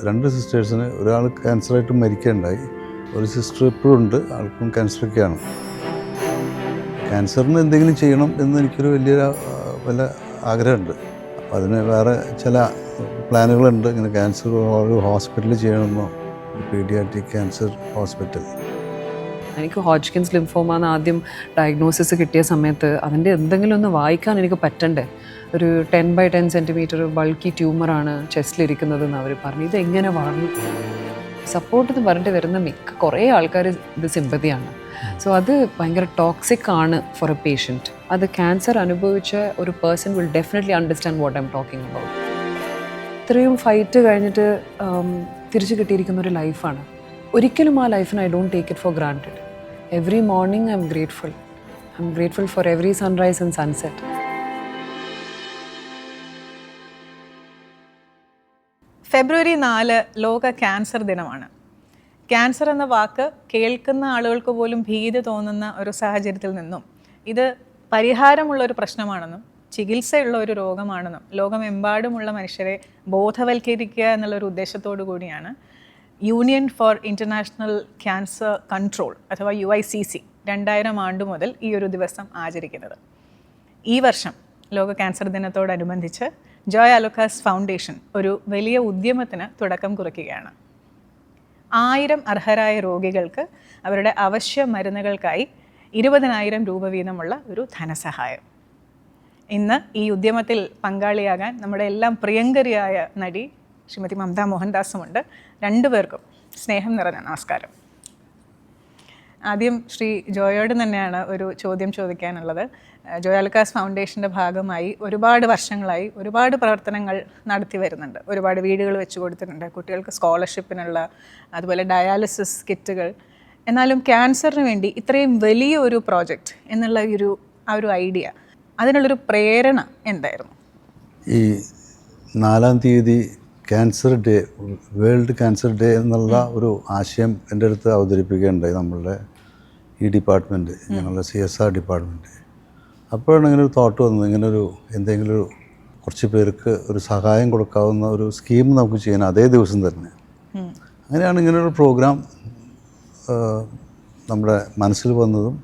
രണ്ട് സിസ്റ്റേഴ്സിന് ഒരാൾ ക്യാൻസറായിട്ട് മരിക്കുകയുണ്ടായി. ഒരു സിസ്റ്റർ ഇപ്പോഴും ഉണ്ട്, ആൾക്കും ക്യാൻസറൊക്കെയാണ്. ക്യാൻസറിന് എന്തെങ്കിലും ചെയ്യണം എന്ന് എനിക്കൊരു വലിയ ആഗ്രഹമുണ്ട്. അപ്പോൾ അതിന് വേറെ ചില പ്ലാനുകളുണ്ട്. ഇങ്ങനെ ക്യാൻസർ ഒരു ഹോസ്പിറ്റലിൽ ചെയ്യണമെന്നോ, ഒരു പീഡിയാട്രിക് ക്യാൻസർ ഹോസ്പിറ്റൽ. എനിക്ക് ഹോഡ്ജ്കിൻസ് ലിംഫോമ എന്ന് ആദ്യം ഡയഗ്നോസിസ് കിട്ടിയ സമയത്ത് അതിൻ്റെ എന്തെങ്കിലും ഒന്ന് വായിക്കാൻ എനിക്ക് പറ്റണ്ടേ. ഒരു 10x10 സെൻറ്റിമീറ്റർ ബൾക്കി ട്യൂമറാണ് ചെസ്റ്റിലിരിക്കുന്നതെന്ന് അവർ പറഞ്ഞു. ഇതെങ്ങനെ വളർന്നു സപ്പോർട്ട് എന്ന് പറഞ്ഞിട്ട് വരുന്ന കുറേ ആൾക്കാർ ഇത് സിമ്പതിയാണ്. സോ അത് ഭയങ്കര ടോക്സിക് ആണ് ഫോർ എ പേഷ്യൻറ്റ്. അത് ക്യാൻസർ അനുഭവിച്ച ഒരു person will definitely understand what I am talking about. ഇത്രയും ഫൈറ്റ് കഴിഞ്ഞിട്ട് തിരിച്ചു കിട്ടിയിരിക്കുന്ന ഒരു ലൈഫാണ്. ഒരിക്കലും ആ ലൈഫിന് I don't take it for granted. Every morning I am grateful for every sunrise and sunset. February 4 ലോക ക്യാൻസർ ദിനമാണ്. ക്യാൻസർ എന്ന വാക്ക് കേൾക്കുന്ന ആളുകൾക്ക് പോലും ഭീതി തോന്നുന്ന ഒരു സാഹചര്യത്തിൽ നിന്നും ഇത് പരിഹാരമുള്ള ഒരു പ്രശ്നമാണെന്നും ചികിത്സയുള്ള ഒരു രോഗമാണെന്നും ലോകമെമ്പാടുമുള്ള മനുഷ്യരെ ബോധവൽക്കരിക്കുക എന്നുള്ളൊരു ഉദ്ദേശത്തോടു കൂടിയാണ് union four international cancer control അഥവാ UICC 2000 ആണ്ട് മുതൽ ഈ ഒരു ദിവസം ആചരിക്കുന്നത്. ഈ വർഷം ലോക ക്യാൻസർ ദിനത്തോടനുബന്ധിച്ച് ജോയാലുക്കാസ് ഫൗണ്ടേഷൻ ഒരു വലിയ ഉദ്യമത്തിന് തുടക്കം കുറിക്കുകയാണ്. 1000 അർഹരായ രോഗികൾക്ക് അവരുടെ അവശ്യ മരുന്നുകൾക്കായി 20,000 രൂപ വീതമുള്ള ഒരു ധനസഹായം. ഇന്ന് ഈ ഉദ്യമത്തിൽ പങ്കാളിയാകാൻ നമ്മുടെ എല്ലാം പ്രിയങ്കരിയായ നടി ശ്രീമതി മമത മോഹൻദാസുമുണ്ട്. രണ്ടുപേർക്കും സ്നേഹം നിറഞ്ഞ നമസ്കാരം. ആദ്യം ശ്രീ ജോയോട് തന്നെയാണ് ഒരു ചോദ്യം ചോദിക്കാനുള്ളത്. ജോയാലുക്കാസ് ഫൗണ്ടേഷൻ്റെ ഭാഗമായി ഒരുപാട് വർഷങ്ങളായി ഒരുപാട് പ്രവർത്തനങ്ങൾ നടത്തി വരുന്നുണ്ട്. ഒരുപാട് വീടുകൾ വെച്ച് കൊടുത്തിട്ടുണ്ട്, കുട്ടികൾക്ക് സ്കോളർഷിപ്പിനുള്ള, അതുപോലെ ഡയാലിസിസ് കിറ്റുകൾ. എന്നാലും ക്യാൻസറിന് വേണ്ടി ഇത്രയും വലിയ ഒരു പ്രോജക്റ്റ് എന്നുള്ള ആ ഒരു ഐഡിയ, അതിനുള്ളൊരു പ്രേരണ എന്തായിരുന്നു? ഈ 4-ാം തീയതി cancer day, world cancer day എന്നുള്ള ഒരു ആശയം എൻ്റെ അടുത്ത് അവതരിപ്പിക്കുകയുണ്ടായി നമ്മളുടെ ഈ ഡിപ്പാർട്ട്മെൻറ്റ്, ഞങ്ങളുടെ CSR ഡിപ്പാർട്ട്മെൻറ്റ്. അപ്പോഴാണ് ഇങ്ങനെ ഒരു തോട്ട് വന്നത്, ഇങ്ങനൊരു എന്തെങ്കിലും കുറച്ച് പേർക്ക് ഒരു സഹായം കൊടുക്കാവുന്ന ഒരു സ്കീം നമുക്ക് ചെയ്യാൻ അതേ ദിവസം തന്നെ. അങ്ങനെയാണ് ഇങ്ങനൊരു പ്രോഗ്രാം നമ്മുടെ മനസ്സിൽ വന്നതും.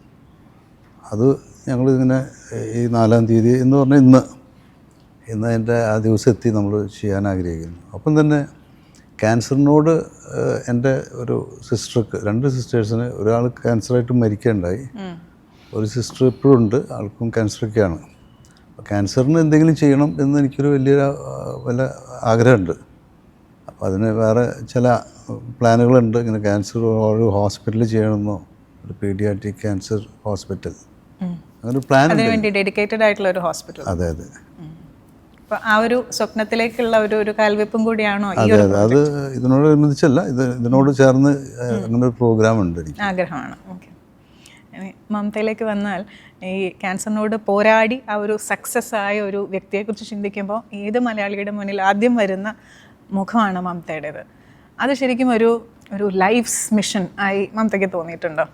അത് ഞങ്ങളിങ്ങനെ ഈ 4-ാം തീയതി എന്ന് പറഞ്ഞാൽ ഇന്ന് എൻ്റെ ആ ദിവസം എത്തി നമ്മൾ ചെയ്യാൻ ആഗ്രഹിക്കുന്നു. അപ്പം തന്നെ ക്യാൻസറിനോട് എൻ്റെ ഒരു സിസ്റ്റർക്ക്, രണ്ട് സിസ്റ്റേഴ്സിന് ഒരാൾ ക്യാൻസറായിട്ട് മരിക്കുകയുണ്ടായി. ഒരു സിസ്റ്റർ ഇപ്പോഴും ഉണ്ട്, ആൾക്കും ക്യാൻസറൊക്കെയാണ്. അപ്പോൾ ക്യാൻസറിന് എന്തെങ്കിലും ചെയ്യണം എന്ന് എനിക്കൊരു വലിയ ആഗ്രഹമുണ്ട്. അപ്പോൾ അതിന് വേറെ ചില പ്ലാനുകളുണ്ട്. ഇങ്ങനെ ക്യാൻസർ ഒരു ഹോസ്പിറ്റലിൽ ചെയ്യണമെന്നോ, ഒരു പീഡിയാട്രിക് ക്യാൻസർ ഹോസ്പിറ്റൽ, അങ്ങനെ പ്ലാൻ ഉണ്ട്. ഡെഡിക്കേറ്റഡ് ആയിട്ടുള്ള ഒരു ഹോസ്പിറ്റൽ. അതെ അതെ. അപ്പോൾ ആ ഒരു സ്വപ്നത്തിലേക്കുള്ള ഒരു കാൽവെപ്പും കൂടിയാണോ? അതെ അതെ, അത് ഇതിനോടനുബന്ധിച്ചല്ല, ഇതിനോട് ചേർന്ന് അങ്ങനെ ഒരു പ്രോഗ്രാം ഉണ്ട്, എനിക്ക് ആഗ്രഹമാണ്. ഓക്കെ, മമതയിലേക്ക് വന്നാൽ, ഈ ക്യാൻസറിനോട് പോരാടി ആ ഒരു സക്സസ് ആയ ഒരു വ്യക്തിയെക്കുറിച്ച് ചിന്തിക്കുമ്പോൾ ഏത് മലയാളിയുടെ മുന്നിൽ ആദ്യം വരുന്ന മുഖമാണ് മമതയുടേത്. അത് ശരിക്കും ഒരു ലൈഫ്സ് മിഷൻ ആയി മമതയ്ക്ക് തോന്നിയിട്ടുണ്ടോ?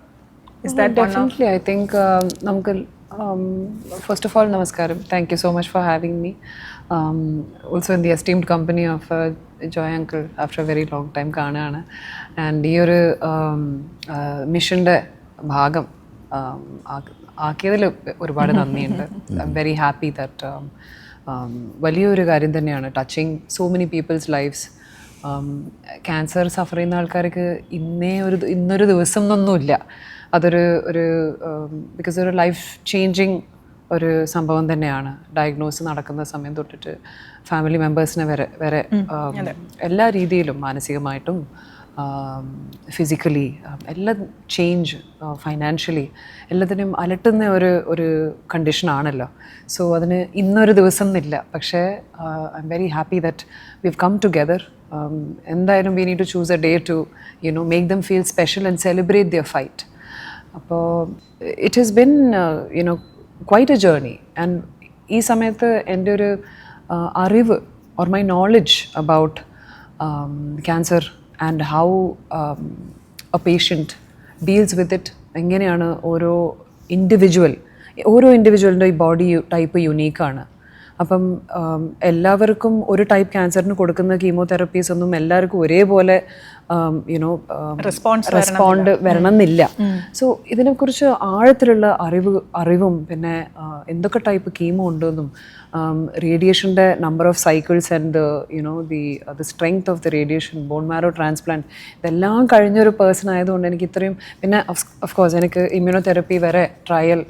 Definitely, I think നമുക്ക് first of all, namaskaram. Thank you so much for having me. Also in the esteemed company of Joy uncle after a very long time കാണാണ്. And ഈ ഒരു മിഷൻ്റെ ഭാഗം ആക്കിയതിൽ ഒരുപാട് നന്ദിയുണ്ട്. I am very happy that വലിയൊരു കാര്യം തന്നെയാണ്, touching so many peoples lifes. Cancer suffer ചെയ്യുന്ന ആൾക്കാർക്ക് ഇന്നൊരു ദിവസം എന്നൊന്നുമില്ല. അതൊരു ബിക്കോസ് ഒരു ലൈഫ് ചേഞ്ചിങ് ഒരു സംഭവം തന്നെയാണ്. ഡയഗ്നോസ് നടക്കുന്ന സമയം തൊട്ടിട്ട് ഫാമിലി മെമ്പേഴ്സിനെ വരെ എല്ലാ രീതിയിലും, മാനസികമായിട്ടും ഫിസിക്കലി എല്ലാം ചേഞ്ച്, ഫൈനാൻഷ്യലി എല്ലാത്തിനും അലട്ടുന്ന ഒരു കണ്ടീഷനാണല്ലോ. സോ അതിന് ഇന്നൊരു ദിവസം എന്നില്ല. പക്ഷേ I am very happy that we have come together. എന്തായാലും we need to choose a day to make them feel special and celebrate their fight. അപ്പോൾ it has been quite a journey. And ഈ സമയത്ത് എൻ്റെ ഒരു അറിവ് or my knowledge about cancer and how a patient deals with it, എങ്ങനെയാണ് ഓരോ ഇൻഡിവിജ്വലിൻ്റെ ഈ body type യുണീക്കാണ്. അപ്പം എല്ലാവർക്കും ഒരു ടൈപ്പ് ക്യാൻസറിന് കൊടുക്കുന്ന കീമോതെറപ്പീസ് ഒന്നും എല്ലാവർക്കും ഒരേപോലെ റെസ്പോണ്ട് വരണമെന്നില്ല. സോ ഇതിനെക്കുറിച്ച് ആഴത്തിലുള്ള അറിവും പിന്നെ എന്തൊക്കെ ടൈപ്പ് കീമോ ഉണ്ടെന്നും റേഡിയേഷൻ്റെ number of cycles and the strength of the radiation, bone marrow transplant, ഇതെല്ലാം കഴിഞ്ഞൊരു പേഴ്സൺ ആയതുകൊണ്ട് എനിക്ക് ഇത്രയും, പിന്നെ ഓഫ് കോഴ്സ് എനിക്ക് ഇമ്മ്യൂണോതെറപ്പി വരെ ട്രയൽ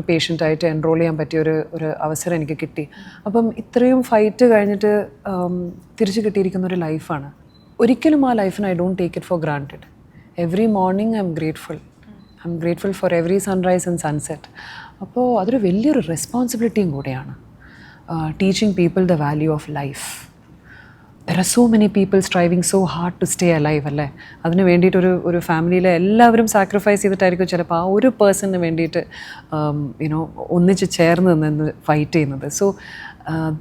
പേഷ്യൻ്റായിട്ട് എൻറോൾ ചെയ്യാൻ പറ്റിയ ഒരു അവസരം എനിക്ക് കിട്ടി. അപ്പം ഇത്രയും ഫൈറ്റ് കഴിഞ്ഞിട്ട് തിരിച്ചു കിട്ടിയിരിക്കുന്ന ഒരു ലൈഫാണ്. ഒരിക്കലും ആ ലൈഫിന് I don't take it for granted. Every morning I am grateful for every sunrise and sunset. അപ്പോൾ അതൊരു വലിയൊരു റെസ്പോൺസിബിലിറ്റിയും കൂടെയാണ്. Teaching people the value of life. There are so many people striving so hard to stay alive അല്ലേ. അതിന് വേണ്ടിയിട്ട് ഒരു ഫാമിലിയിലെ എല്ലാവരും സാക്രിഫൈസ് ചെയ്തിട്ടായിരിക്കും ചിലപ്പോൾ ആ ഒരു പേഴ്സണിന് വേണ്ടിയിട്ട് ഒന്നിച്ച് ചേർന്ന് നിന്ന് ഫൈറ്റ് ചെയ്യുന്നത്. So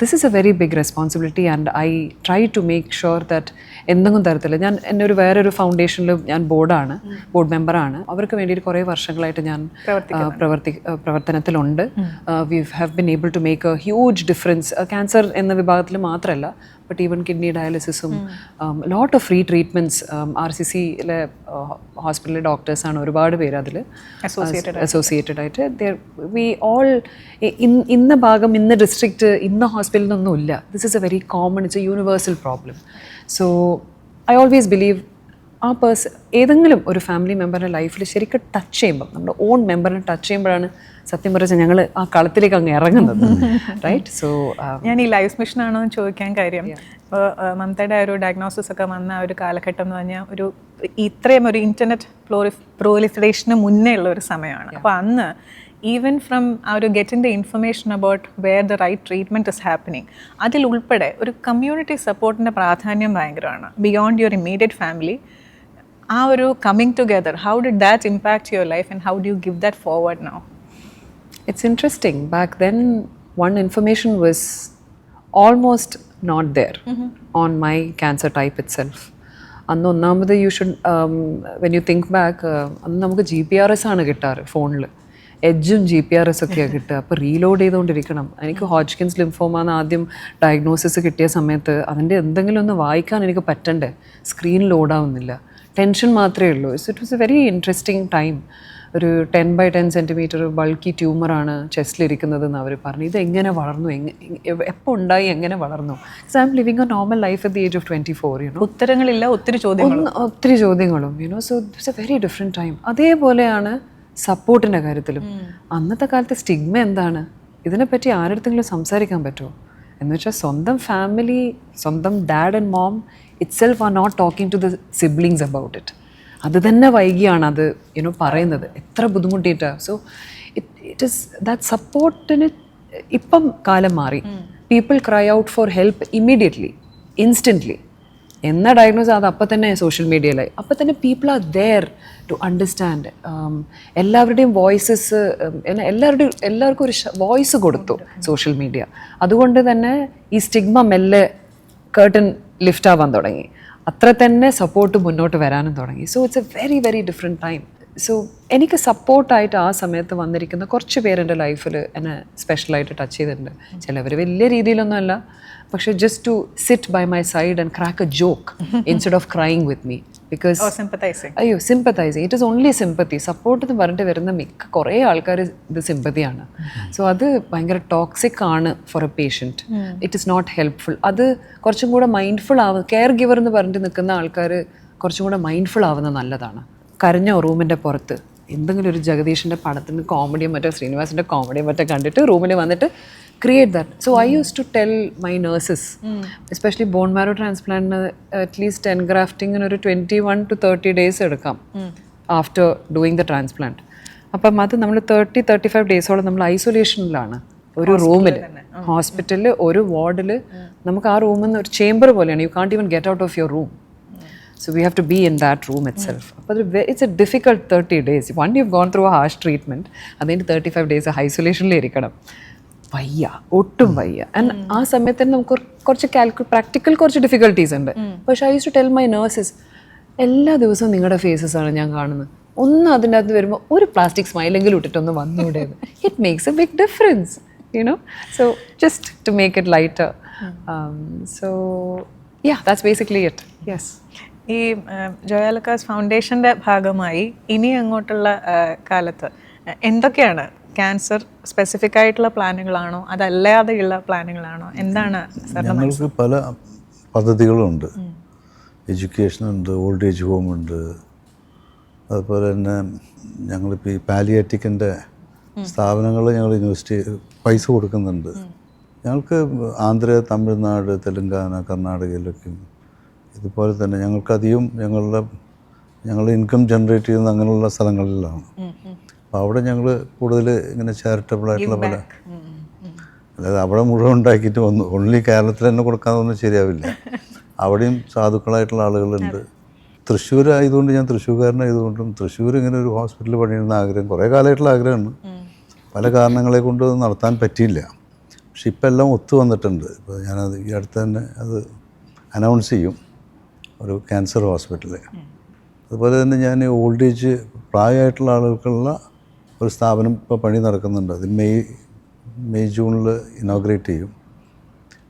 this is a very big responsibility and I try to make sure that എന്തെങ്കിലും തരത്തില്ല. ഞാൻ എൻ്റെ വേറൊരു ഫൗണ്ടേഷനിൽ ഞാൻ ബോർഡ് മെമ്പറാണ്. അവർക്ക് വേണ്ടിയിട്ട് കുറേ വർഷങ്ങളായിട്ട് ഞാൻ പ്രവർത്തനത്തിലുണ്ട്. We have been able to make a huge difference. Cancer എന്ന വിഭാഗത്തിൽ മാത്രമല്ല, ബട്ട് ഈവൻ കിഡ്നി ഡയാലിസിസും ലോട്ട് ഓഫ് ഫ്രീ ട്രീറ്റ്മെൻറ്റ്സ് RCCയിലെ ഹോസ്പിറ്റലിലെ ഡോക്ടേഴ്സാണ് ഒരുപാട് പേര് അതിൽ അസോസിയേറ്റഡ് ആയിട്ട്. വി ഓൾ ഇന്ന ഭാഗം, ഇന്ന ഡിസ്ട്രിക്റ്റ്, ഇന്ന ഹോസ്പിറ്റലിൽ നിന്നൊന്നുമില്ല. This is a very common, it's a universal problem. So I always believe ആ ഏതെങ്കിലും ഒരു ഫാമിലി മെമ്പറിൻ്റെ ലൈഫിൽ ശരിക്കും ടച്ച് ചെയ്യുമ്പം, നമ്മുടെ ഓൺ മെമ്പറിനെ ടച്ച് ചെയ്യുമ്പോഴാണ് സത്യം പറഞ്ഞാൽ ഞങ്ങൾ ആ കളത്തിലേക്ക് അങ്ങ് ഇറങ്ങുന്നത്. റൈറ്റ്. സോ ഞാൻ ഈ ലൈഫ് മിഷൻ ആണോ എന്ന് ചോദിക്കാൻ കാര്യം, ഇപ്പോൾ മമതയുടെ ഒരു ഡയഗ്നോസിസ് ഒക്കെ വന്ന ഒരു കാലഘട്ടം എന്ന് പറഞ്ഞാൽ ഇത്രയും ഒരു ഇൻ്റർനെറ്റ് പ്രോലിഫറേഷന് മുന്നേ ഉള്ള ഒരു സമയമാണ്. അപ്പോൾ അന്ന് ഈവൻ ഫ്രം ആ ഒരു getting the information about where the right treatment is happening, അതിൽ ഉൾപ്പെടെ ഒരു കമ്മ്യൂണിറ്റി സപ്പോർട്ടിൻ്റെ പ്രാധാന്യം ഭയങ്കരമാണ്. ബിയോണ്ട് യുവർ ഇമ്മീഡിയറ്റ് ഫാമിലി, ആ ഒരു coming together, how did that impact your life and how do you give that forward now? It's interesting. Back then, one information was almost not there on my cancer type itself. അന്ന് ഒന്നാമത് when you think back, അന്ന് നമുക്ക് GPRS ആണ് കിട്ടാറ് ഫോണിൽ. എഡ്ജും GPRS ഒക്കെയാണ് കിട്ടുക. അപ്പോൾ reload ചെയ്തുകൊണ്ടിരിക്കണം. എനിക്ക് ഹോജ്കിൻസ് ലിംഫോമാന്ന് ആദ്യം ഡയഗ്നോസിസ് കിട്ടിയ സമയത്ത് അതിൻ്റെ എന്തെങ്കിലും ഒന്ന് വായിക്കാൻ എനിക്ക് പറ്റണ്ടേ, സ്ക്രീൻ ലോഡാവുന്നില്ല. ടെൻഷൻ മാത്രമേ ഉള്ളൂ. It was A very interesting time. ഒരു 10x10 സെൻറ്റിമീറ്റർ ബൾക്കി ട്യൂമറാണ് ചെസ്റ്റിലിരിക്കുന്നതെന്ന് അവർ പറഞ്ഞു. ഇതെങ്ങനെ വളർന്നു, എപ്പോൾ ഉണ്ടായി, എങ്ങനെ വളർന്നു? So I M living A normal life at the age of 24. ഉത്തരങ്ങളില്ല, ഒത്തിരി ചോദ്യങ്ങളും. So it's A very different time. അതേപോലെയാണ് സപ്പോർട്ടിൻ്റെ കാര്യത്തിലും. അന്നത്തെ കാലത്തെ സ്റ്റിഗ്മ എന്താണ്? ഇതിനെപ്പറ്റി ആരുടെങ്കിലും സംസാരിക്കാൻ പറ്റുമോ എന്ന് വെച്ചാൽ സ്വന്തം ഫാമിലി, സ്വന്തം dad and mom itself are not talking to the siblings about it. അത് തന്നെ വൈകിയാണ് അത് പറയുന്നത്. എത്ര ബുദ്ധിമുട്ടിയിട്ടാണ്. സോ ഇറ്റ് ഇസ് ദാറ്റ് സപ്പോർട്ടിന് ഇപ്പം കാലം മാറി. People cry out for help immediately, instantly. എന്നാ ഡയഗ്നോസ് അത് അപ്പം തന്നെ സോഷ്യൽ മീഡിയയിലായി. അപ്പം തന്നെ people are there to understand. എല്ലാവരുടെയും വോയിസസ്, എല്ലാവർക്കും ഒരു വോയിസ് കൊടുത്തു സോഷ്യൽ മീഡിയ. അതുകൊണ്ട് തന്നെ ഈ സ്റ്റിഗ്മ മെല്ലെ കേർട്ടൻ ലിഫ്റ്റ് ആവാൻ തുടങ്ങി. അത്ര തന്നെ സപ്പോർട്ട് മുന്നോട്ട് വരാനും തുടങ്ങി. So it's A very very different time. So എനിക്ക് സപ്പോർട്ടായിട്ട് ആ സമയത്ത് വന്നിരിക്കുന്ന കുറച്ച് പേരെൻ്റെ ലൈഫിൽ എന്നെ സ്പെഷ്യലായിട്ട് ടച്ച് ചെയ്തിട്ടുണ്ട്. ചിലവർ വലിയ രീതിയിലൊന്നുമല്ല, പക്ഷേ just to sit by my side and crack a joke instead of crying with me. Because sympathising, it is only sympathy. Support എന്ന് പറഞ്ഞിട്ട് വരുന്ന കുറേ ആൾക്കാർ ഇത് സിമ്പതിയാണ്. സോ അത് ഭയങ്കര ടോക്സിക് ആണ് for a patient. It is not helpful. അത് കുറച്ചും കൂടെ മൈൻഡ്ഫുൾ കെയർ ഗിവർ എന്ന് പറഞ്ഞിട്ട് നിൽക്കുന്ന ആൾക്കാർ കുറച്ചും കൂടെ മൈൻഡ്ഫുൾ ആവുന്നത് നല്ലതാണ്. കരഞ്ഞ റൂമിൻ്റെ പുറത്ത് എന്തെങ്കിലും ഒരു ജഗദീഷിൻ്റെ പടത്തിന് കോമഡിയോ മറ്റോ ശ്രീനിവാസിൻ്റെ കോമഡിയോ മറ്റോ കണ്ടിട്ട് റൂമിൽ വന്നിട്ട് create that. So I used to tell my nurses, especially bone marrow transplant, at least engrafting in 21 to 30 days എടുക്കാം after doing the transplant. അപ്പം അത് നമ്മൾ 30-35 ഡേയ്സോളം നമ്മൾ ഐസൊലേഷനിലാണ്, ഒരു റൂമിൽ, ഹോസ്പിറ്റലിൽ ഒരു വാർഡിൽ. നമുക്ക് ആ റൂമിൽ നിന്ന് ഒരു ചേംബർ പോലെയാണ്. U can't even get out of your room. So we have to be in that room itself. But it's a difficult 30 days. Once you've gone through a harsh treatment, അതിന് 35 days ഐസൊലേഷനിൽ ഇരിക്കണം. വയ്യ, ഒട്ടും വയ്യ. And ആ സമയത്ത് തന്നെ നമുക്ക് കുറച്ച് പ്രാക്ടിക്കൽ കുറച്ച് ഡിഫിക്കൽട്ടീസ് ഉണ്ട്. പക്ഷേ I use to tell my nurses, എല്ലാ ദിവസവും നിങ്ങളുടെ ഫേസസാണ് ഞാൻ കാണുന്നത്. ഒന്ന് അതിൻ്റെ അകത്ത് വരുമ്പോൾ ഒരു പ്ലാസ്റ്റിക് സ്മൈലെങ്കിലും ഇട്ടിട്ടൊന്ന് വന്നുകൂടെ. It makes a big difference. you know. So just to make it lighter. So yeah, that's basically it. Yes. ഈ ജോയാലുക്കാസ് ഫൗണ്ടേഷൻ്റെ ഭാഗമായി ഇനി അങ്ങോട്ടുള്ള കാലത്ത് എന്തൊക്കെയാണ് ക്യാൻസർ സ്പെസിഫിക് ആയിട്ടുള്ള പ്ലാനുകളാണോ അതല്ലാതെയുള്ള പ്ലാനുകളാണോ എന്താണ് സാറിൻ്റെ ഞങ്ങൾക്ക് പല പദ്ധതികളുണ്ട്. എഡ്യൂക്കേഷനുണ്ട്, ഓൾഡ് ഏജ് ഹോമുണ്ട്, അതുപോലെ തന്നെ ഞങ്ങളിപ്പോൾ ഈ പാലിയേറ്റിക്കിൻ്റെ സ്ഥാപനങ്ങൾ ഞങ്ങൾ ഇൻവെസ്റ്റ് പൈസ കൊടുക്കുന്നുണ്ട്. ഞങ്ങൾക്ക് ആന്ധ്ര, തമിഴ്നാട്, തെലുങ്കാന, കർണാടകയിലൊക്കെയും ഇതുപോലെ തന്നെ ഞങ്ങൾക്കധികം ഞങ്ങൾ ഇൻകം ജനറേറ്റ് ചെയ്യുന്ന അങ്ങനെയുള്ള സ്ഥലങ്ങളിലാണ്. അപ്പോൾ അവിടെ ഞങ്ങൾ കൂടുതൽ ഇങ്ങനെ ചാരിറ്റബിൾ ആയിട്ടുള്ള പല, അതായത് അവിടെ മുഴുവൻ ഉണ്ടാക്കിയിട്ട് ഓൺലി കേരളത്തിൽ തന്നെ കൊടുക്കാതൊന്നും ശരിയാവില്ല. അവിടെയും സാധുക്കളായിട്ടുള്ള ആളുകളുണ്ട്. തൃശ്ശൂർ ആയതുകൊണ്ട്, ഞാൻ തൃശ്ശൂർക്കാരനായതുകൊണ്ടും തൃശ്ശൂർ ഇങ്ങനെ ഒരു ഹോസ്പിറ്റൽ പണിയുന്ന ആഗ്രഹം കുറേ കാലമായിട്ടുള്ള ആഗ്രഹമാണ്. പല കാരണങ്ങളെ കൊണ്ട് അത് നടത്താൻ പറ്റിയില്ല. പക്ഷെ ഇപ്പം എല്ലാം ഒത്തു വന്നിട്ടുണ്ട്. ഇപ്പോൾ ഞാനത് ഈ അടുത്ത് തന്നെ അത് അനൗൺസ് ചെയ്യും, ഒരു ക്യാൻസർ ഹോസ്പിറ്റൽ. അതുപോലെ തന്നെ ഞാൻ ഓൾഡ് ഏജ് പ്രായമായിട്ടുള്ള ആളുകൾക്കുള്ള ഒരു സ്ഥാപനം ഇപ്പോൾ പണി നടക്കുന്നുണ്ട്. അത് മെയ് ജൂണിൽ ഇനോഗ്രേറ്റ് ചെയ്യും.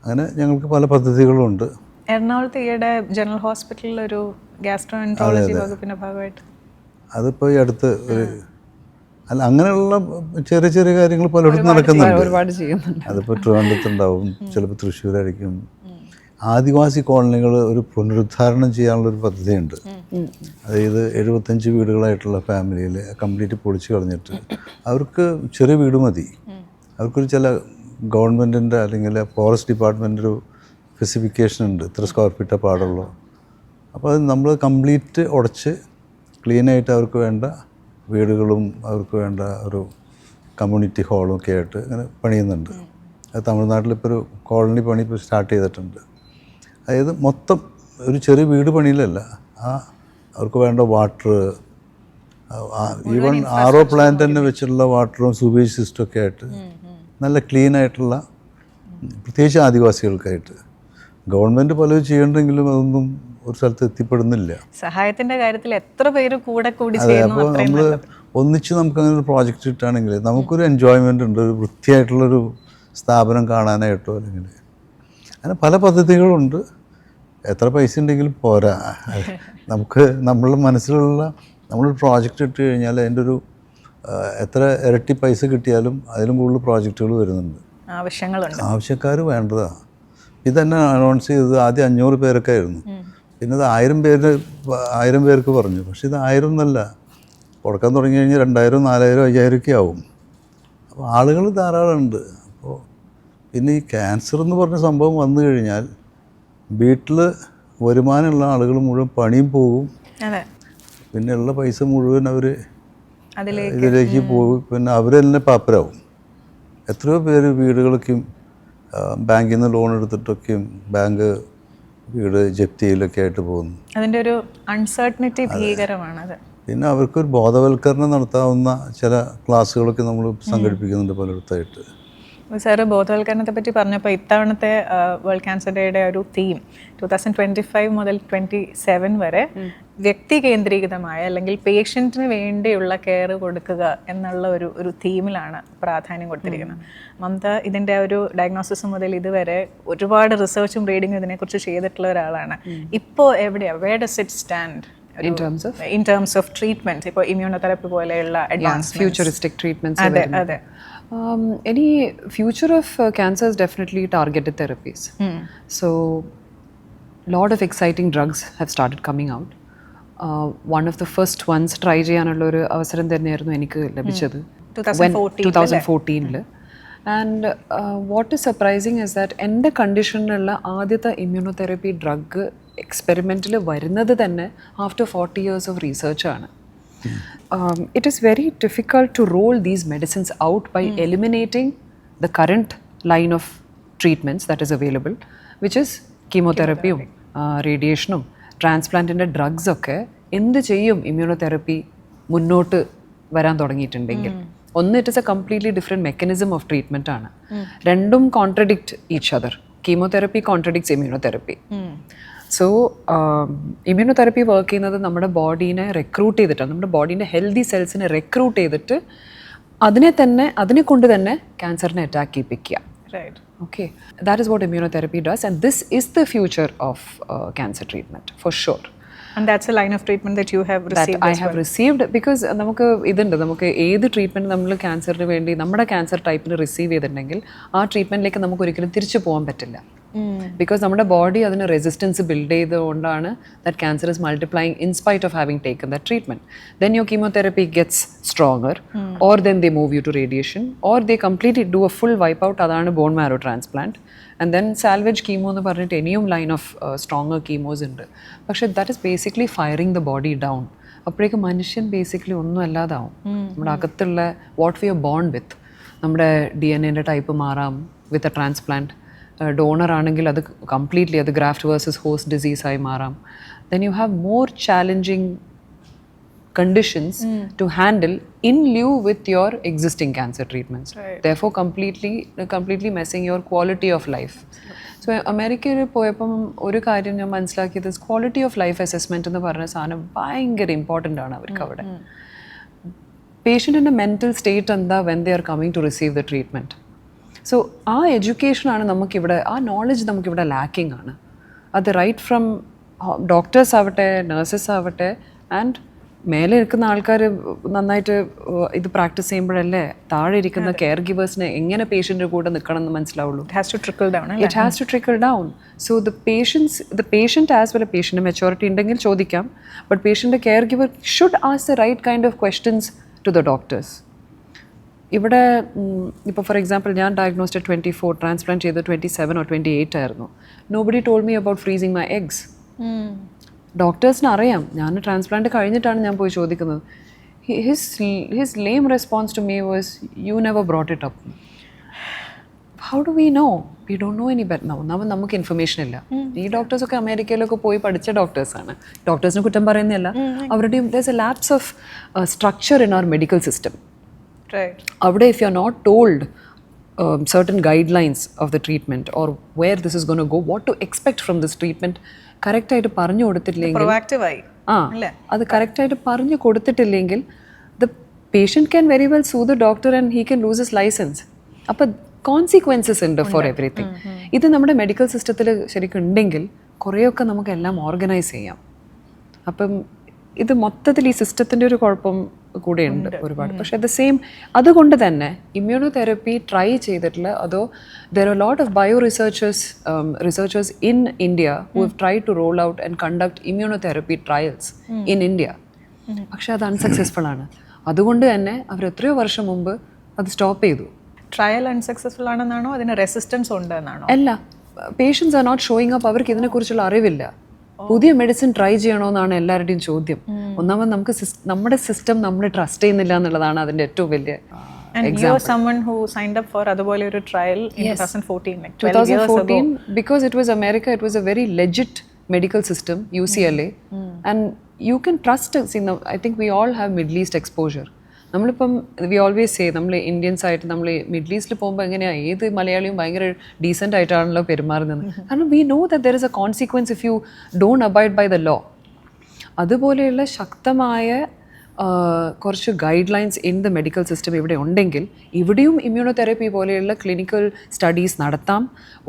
അങ്ങനെ ഞങ്ങൾക്ക് പല പദ്ധതികളുണ്ട്. എറണാകുളത്ത് ഈയിടെ ജനറൽ ഹോസ്പിറ്റലിൽ ഒരു ഗ്യാസ്ട്രോഎൻട്രോളജി വകുപ്പിൻ്റെ ഭാഗമായിട്ട് അതിപ്പോൾ ഈ അടുത്ത് അല്ല, അങ്ങനെയുള്ള ചെറിയ ചെറിയ കാര്യങ്ങൾ പലയിടത്തും നടക്കുന്നുണ്ട്. ഒരുപാട് ചെയ്യുന്നുണ്ട്. അതിപ്പോൾ ട്രിവാൻഡ്രത്തുണ്ടാവും, ചിലപ്പോൾ തൃശ്ശൂരായിരിക്കും. ആദിവാസി കോളനികൾ ഒരു പുനരുദ്ധാരണം ചെയ്യാനുള്ളൊരു പദ്ധതിയുണ്ട്. അതായത് 75 വീടുകളായിട്ടുള്ള ഫാമിലിയിൽ കംപ്ലീറ്റ് പൊളിച്ച് കളഞ്ഞിട്ട് അവർക്ക് ചെറിയ വീട് മതി. അവർക്കൊരു ചില ഗവൺമെൻറ്റിൻ്റെ അല്ലെങ്കിൽ ഫോറസ്റ്റ് ഡിപ്പാർട്ട്മെൻ്റ് ഒരു സ്പെസിഫിക്കേഷൻ ഉണ്ട്, ഇത്ര സ്ക്വയർ ഫീറ്റേ പാടുള്ളൂ. അപ്പോൾ അത് നമ്മൾ കംപ്ലീറ്റ് ഉടച്ച് ക്ലീനായിട്ട് അവർക്ക് വേണ്ട വീടുകളും അവർക്ക് വേണ്ട ഒരു കമ്മ്യൂണിറ്റി ഹാളും ഒക്കെ ആയിട്ട് അങ്ങനെ പണിയുന്നുണ്ട്. അത് തമിഴ്നാട്ടിലിപ്പോൾ ഒരു കോളനി പണി ഇപ്പോൾ സ്റ്റാർട്ട് ചെയ്തിട്ടുണ്ട്. അതായത് മൊത്തം ഒരു ചെറിയ വീട് പണിയിലല്ല, അവർക്ക് വേണ്ട വാട്ടർ, ഈവൻ RO പ്ലാന്റ് തന്നെ വെച്ചിട്ടുള്ള വാട്ടറും സൂവേജ് സിസ്റ്റമൊക്കെ ആയിട്ട് നല്ല ക്ലീൻ ആയിട്ടുള്ള, പ്രത്യേകിച്ച് ആദിവാസികൾക്കായിട്ട്. ഗവൺമെൻറ് പലതും ചെയ്യണമെങ്കിലും അതൊന്നും ഒരു സ്ഥലത്ത് എത്തിപ്പെടുന്നില്ല. സഹായത്തിൻ്റെ കാര്യത്തിൽ എത്ര പേര് കൂടെ കൂടി അതെ, അപ്പോൾ നമ്മൾ ഒന്നിച്ച് നമുക്കങ്ങനെ ഒരു പ്രോജക്റ്റ് കിട്ടുകയാണെങ്കിൽ നമുക്കൊരു എൻജോയ്മെൻ്റ് ഉണ്ട്, ഒരു വൃത്തിയായിട്ടുള്ളൊരു സ്ഥാപനം കാണാനായിട്ടോ അല്ലെങ്കിൽ അങ്ങനെ പല പദ്ധതികളുണ്ട്. എത്ര പൈസ ഉണ്ടെങ്കിലും പോരാ. നമുക്ക് നമ്മളുടെ മനസ്സിലുള്ള നമ്മളൊരു പ്രോജക്റ്റ് ഇട്ട് കഴിഞ്ഞാൽ അതിൻ്റെ ഒരു എത്ര ഇരട്ടി പൈസ കിട്ടിയാലും അതിലും കൂടുതൽ പ്രോജക്റ്റുകൾ വരുന്നുണ്ട്. ആവശ്യക്കാർ വേണ്ടതാണ്. ഇതന്നെ അനൗൺസ് ചെയ്തത് ആദ്യം 500 പേരൊക്കെ ആയിരുന്നു. പിന്നെ അത് 1000 പേർക്ക് പറഞ്ഞു. പക്ഷേ ഇത് 1000 എന്നല്ല, കൊടുക്കാൻ തുടങ്ങി കഴിഞ്ഞാൽ 2000, 4000, 5000 ഒക്കെ ആവും. അപ്പോൾ ആളുകൾ ധാരാളമുണ്ട്. അപ്പോൾ പിന്നെ ഈ ക്യാൻസർ എന്ന് പറഞ്ഞ സംഭവം വന്നു കഴിഞ്ഞാൽ വീട്ടിൽ വരുമാനമുള്ള ആളുകൾ മുഴുവൻ പണിയും പോകും. പിന്നെ ഉള്ള പൈസ മുഴുവൻ അവർ ഇതിലേക്ക് പോകും. പിന്നെ അവർ തന്നെ പാപ്പരാവും. എത്രയോ പേര് വീടുകളൊക്കെയും ബാങ്കിൽ നിന്ന് ലോൺ എടുത്തിട്ടൊക്കെയും ബാങ്ക് വീട് ജപ്തിയിലൊക്കെ ആയിട്ട് പോകുന്നു. അതിൻ്റെ ഒരു അൺസർട്ടനിറ്റി ഭീകരമാണത്. പിന്നെ അവർക്കൊരു ബോധവൽക്കരണം നടത്താവുന്ന ചില ക്ലാസ്സുകളൊക്കെ നമ്മൾ സംഘടിപ്പിക്കുന്നുണ്ട് പലയിടത്തായിട്ട്. സാറ് ബോധവൽക്കരണത്തെ പറ്റി പറഞ്ഞപ്പോൾ ഇത്തവണത്തെ വേൾഡ് ക്യാൻസർ ഡേയുടെ ഒരു തീം 2025 മുതൽ 27 വരെ വ്യക്തി കേന്ദ്രീകൃതമായ അല്ലെങ്കിൽ പേഷ്യൻറ്റിന് വേണ്ടിയുള്ള കെയർ കൊടുക്കുക എന്നുള്ള ഒരു തീമിലാണ് പ്രാധാന്യം കൊടുത്തിരിക്കുന്നത്. മമത ഇതിൻ്റെ ഒരു ഡയഗ്നോസിസ് മുതൽ ഇതുവരെ ഒരുപാട് റിസർച്ചും റീഡിങ്ങും ഇതിനെക്കുറിച്ച് ചെയ്തിട്ടുള്ള ഒരാളാണ്. ഇപ്പോൾ എവിടെയാണ്, where does it stand in terms of treatment? ഇപ്പോൾ ഇമ്മ്യൂണോതെറാപ്പി പോലെയുള്ള അഡ്വാൻസ് ഫ്യൂച്ചറിസ്റ്റിക് ട്രീറ്റ്മെന്റ്സ്. അതെ. Any future of cancer is definitely targeted therapies. So lot of exciting drugs have started coming out. One of the first ones try ചെയ്യാനുള്ള ഒരു അവസരം തന്നെയായിരുന്നു എനിക്ക് ലഭിച്ചത് 2014. And what is surprising is that എൻ്റെ കണ്ടീഷനിലുള്ള ആദ്യത്തെ immunotherapy drug എക്സ്പെരിമെൻറ്റിൽ വരുന്നത് തന്നെ after 40 years of റിസർച്ചാണ്. It is very difficult to roll these medicines out by eliminating the current line of treatments that is available, which is chemotherapy, radiation, transplant in the drugs. Okay, എന്ത് ചെയ്യും immunotherapy മുന്നോട്ട് വരാൻ തുടങ്ങിയിട്ടുണ്ടെങ്കിൽ? ഒന്ന്, it is A completely different mechanism of treatment ആണ്. രണ്ടും contradict each other. Chemotherapy contradicts immunotherapy. So immunotherapy work ചെയ്യുന്നത് നമ്മുടെ ബോഡീനെ recruit ചെയ്തിട്ടാണ്, നമ്മുടെ ബോഡീൻ്റെ ഹെൽത്തി സെൽസിനെ റിക്രൂട്ട് ചെയ്തിട്ട് അതിനെ കൊണ്ട് തന്നെ ക്യാൻസറിനെ അറ്റാക്ക് ചെയ്യിപ്പിക്കുക. Right. Okay, that is what immunotherapy does, and this is the future of cancer treatment for sure. And that's a line of treatment that you have received. That I have received because നമുക്ക് ഏത് treatment നമ്മൾ ക്യാൻസറിന് വേണ്ടി നമ്മുടെ cancer ടൈപ്പിന് receive ചെയ്തിട്ടുണ്ടെങ്കിൽ ആ ട്രീറ്റ്മെൻറ്റിലേക്ക് നമുക്ക് ഒരിക്കലും തിരിച്ചു പോകാൻ പറ്റില്ല. ബിക്കോസ് നമ്മുടെ ബോഡി അതിന് റെസിസ്റ്റൻസ് ബിൽഡ് ചെയ്തുകൊണ്ടാണ് that cancer is multiplying in spite of having taken the treatment. Then your chemotherapy gets stronger, or then they move you to radiation, or they completely do a full wipe out, അതാണ് bone marrow transplant. And then salvage chemo എന്ന് പറഞ്ഞിട്ട് ഇനിയും line of stronger chemos ഉണ്ട്. പക്ഷേ that is basically firing the body down. അപ്പോഴേക്കും മനുഷ്യൻ basically ഒന്നും അല്ലാതാവും. നമ്മുടെ അകത്തുള്ള വാട്ട് വി ആർ ബോൺ വിത്ത്, നമ്മുടെ DNA ടൈപ്പ് മാറാം വിത്ത് എ ട്രാൻസ്പ്ലാന്റ്. ഡോണർ ആണെങ്കിൽ അത് കംപ്ലീറ്റ്ലി അത് ഗ്രാഫ്റ്റ് വേഴ്സസ് ഹോസ്റ്റ് ഡിസീസായി മാറാം. Then you have more challenging conditions to handle in lieu with your existing cancer treatments. Therefore completely messing your quality of life. So അമേരിക്കയിൽ പോയപ്പം ഒരു കാര്യം ഞാൻ മനസ്സിലാക്കിയത് ക്വാളിറ്റി ഓഫ് ലൈഫ് അസസ്മെൻറ്റ് എന്ന് പറഞ്ഞ സാധനം ഭയങ്കര ഇമ്പോർട്ടൻ്റ് ആണ് അവർക്ക് അവിടെ. പേഷ്യൻറ്റിൻ്റെ മെൻറ്റൽ സ്റ്റേറ്റ് എന്താ when they are coming to receive the treatment. So ആ എഡ്യൂക്കേഷനാണ് നമുക്കിവിടെ, ആ നോളജ് നമുക്കിവിടെ ലാക്കിംഗ് ആണ്. അത് റൈറ്റ് ഫ്രം ഡോക്ടേഴ്സ് ആവട്ടെ, നഴ്സസ് ആവട്ടെ, ആൻഡ് മേലെ ഇരിക്കുന്ന ആൾക്കാർ നന്നായിട്ട് ഇത് പ്രാക്ടീസ് ചെയ്യുമ്പോഴല്ലേ താഴെ ഇരിക്കുന്ന കെയർ ഗിവേഴ്സിന് എങ്ങനെ പേഷ്യൻ്റെ കൂടെ നിൽക്കണം എന്ന് മനസ്സിലാവുള്ളൂ. It has to trickle down. It has to trickle down. So the patient as well, പേഷ്യൻ്റെ മെച്ചോറിറ്റി ഉണ്ടെങ്കിൽ ചോദിക്കാം, ബട്ട് പേഷ്യൻ്റെ care giver should ask the right kind of questions to the doctors. ഇവിടെ ഇപ്പോൾ ഫോർ എക്സാമ്പിൾ ഞാൻ diagnosed 24, transplant ചെയ്ത് 27 or 28 ആയിരുന്നു. Nobody told me about freezing my eggs. ഡോക്ടേഴ്സിന് അറിയാം, ഞാൻ ട്രാൻസ്പ്ലാന്റ് കഴിഞ്ഞിട്ടാണ് ഞാൻ പോയി ചോദിക്കുന്നത്. His lame response to me was, you never brought it up. How do we know? We don't know any better. നമുക്ക് ഇൻഫർമേഷൻ ഇല്ല. ഈ ഡോക്ടേഴ്സൊക്കെ അമേരിക്കയിലൊക്കെ പോയി പഠിച്ച ഡോക്ടേഴ്സാണ്. ഡോക്ടേഴ്സിന് കുറ്റം പറയുന്നില്ല. അവരുടെയും there's a lapse of structure in our medical system. Right. അവിടെ if you're not told certain guidelines of the treatment or where this is going to go, what to expect from this treatment, കറക്റ്റായിട്ട് പറഞ്ഞു കൊടുത്തിട്ടില്ലെങ്കിൽ, അത് കറക്റ്റായിട്ട് പറഞ്ഞു കൊടുത്തിട്ടില്ലെങ്കിൽ the patient can very well sue the doctor and he can lose his licence. അപ്പം consequences ഉണ്ട് for everything. ഇത് നമ്മുടെ മെഡിക്കൽ സിസ്റ്റത്തിൽ ശരിക്കും ഉണ്ടെങ്കിൽ കുറേയൊക്കെ നമുക്ക് എല്ലാം ഓർഗനൈസ് ചെയ്യാം. അപ്പം ഇത് മൊത്തത്തിൽ ഈ സിസ്റ്റത്തിൻ്റെ ഒരു കുഴപ്പം കൂടെയുണ്ട് ഒരുപാട്. പക്ഷേ അറ്റ് ദ സെയിം അതുകൊണ്ട് തന്നെ ഇമ്മ്യൂണോതെറപ്പി ട്രൈ ചെയ്തിട്ടുള്ള, അതോ there are lot of bio researchers in India who have try to roll out and conduct immunotherapy trials in India. പക്ഷേ അത് അൺസക്സസ്ഫുൾ ആണ്. അതുകൊണ്ട് തന്നെ അവർ എത്രയോ വർഷം മുമ്പ് അത് സ്റ്റോപ്പ് ചെയ്തു. ട്രയൽ അൺസക്സസ്ഫുൾ ആണെന്നാണോ, അതിന് റെസിസ്റ്റൻസ് ഉണ്ട് എന്നാണോ? അല്ല, patients are not showing up. അവർക്ക് ഇതിനെക്കുറിച്ചുള്ള അറിവില്ല. പുതിയ മെഡിസിൻ ട്രൈ ചെയ്യണമെന്നാണ് എല്ലാവരുടെയും ചോദ്യം. ഒന്നാമത് നമുക്ക് നമ്മുടെ സിസ്റ്റം നമ്മൾ ട്രസ്റ്റ് ചെയ്യുന്നില്ല എന്നുള്ളതാണ് അതിൻ്റെ ഏറ്റവും വലിയ someone who signed up for അതുപോലെ ഒരു trial in 2014, 2014, because it was America, it was a very legit medical system, UCLA, and you can trust. See, I think we all have Middle East exposure. നമ്മളിപ്പം we always say, നമ്മൾ Indians ആയിട്ട് നമ്മൾ middle ഈസ്റ്റിൽ പോകുമ്പോൾ എങ്ങനെയാണ് ഏത് മലയാളിയും ഭയങ്കര ഡീസൻ്റ് ആയിട്ടാണല്ലോ പെരുമാറുന്നത്. കാരണം we know that there is a consequence if you don't abide by the law. അതുപോലെയുള്ള ശക്തമായ കുറച്ച് guidelines in the medical system ഇവിടെ ഉണ്ടെങ്കിൽ ഇവിടെയും ഇമ്മ്യൂണോതെറപ്പി പോലെയുള്ള ക്ലിനിക്കൽ സ്റ്റഡീസ് നടത്താം.